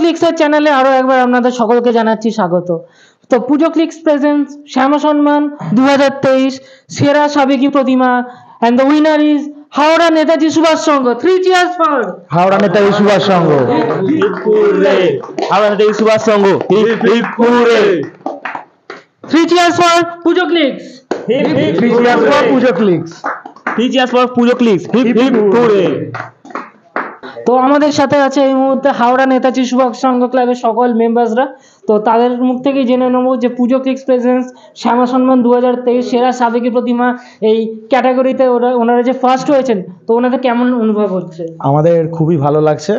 ক্লিক্সের চ্যানেলে আরো একবার আপনাদের সকলকে জানাচ্ছি স্বাগত। তো পুজো ক্লিক্স প্রেজেন্টস শ্যামা সম্মান 2023 সেরা সাবেকি প্রতিমা and the winner is Howrah Netaji Subhash Sangha. 3 cheers for Howrah Netaji Subhash Sangha. Howrah Netaji Subhash Sangha. 3 cheers for Pujo Clicks. 3 cheers for Pujo Clicks. 3 cheers for Pujo Clicks. তো আমাদের সাথে আছে এই মুহূর্তে হাওড়া নেতাজি সুভাষ সংঘ ক্লাবের সকল মেম্বার্সরা। তো তাদের মুখ থেকেই জেনে নেব যে পুজো ক্লিক্স প্রেজেন্টস শ্যামা সম্মান 2023 সেরা সাবেকি প্রতিমা এই ক্যাটাগরিতে ওনারা যে ফার্স্ট হয়েছেন, তো ওনাদের কেমন অনুভব হচ্ছে? আমাদের খুবই ভালো লাগছে।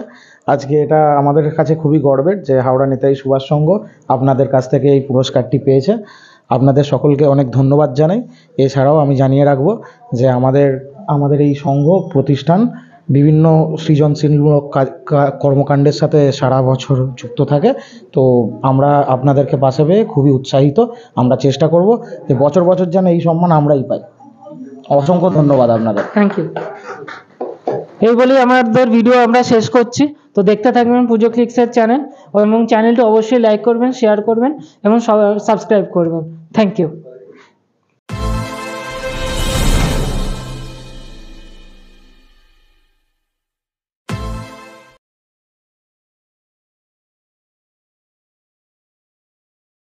আজকে এটা আমাদের কাছে খুবই গর্বের যে হাওড়া নেতাজি সুভাষ সংঘ আপনাদের কাছ থেকে এই পুরস্কারটি পেয়েছে। আপনাদের সকলকে অনেক ধন্যবাদ জানাই। এছাড়াও আমি জানিয়ে রাখবো যে আমাদের এই সংঘ প্রতিষ্ঠান বিভিন্ন সৃজনশীলমূলক কর্মকাণ্ডের সাথে সারা বছর যুক্ত থাকে। তো আমরা আপনাদেরকে পাশে পেয়ে খুবই উৎসাহিত। আমরা চেষ্টা করব যে বছর বছর যেন এই সম্মান আমরাই পাই। অসংখ্য ধন্যবাদ আপনাদের। Thank you. এই বলেই আমাদের ভিডিও আমরা শেষ করছি। তো দেখতে থাকবেন পুজো ক্লিক্সের চ্যানেল এবং চ্যানেলটি অবশ্যই লাইক করবেন, শেয়ার করবেন এবং সাবস্ক্রাইব করবেন। Thank you.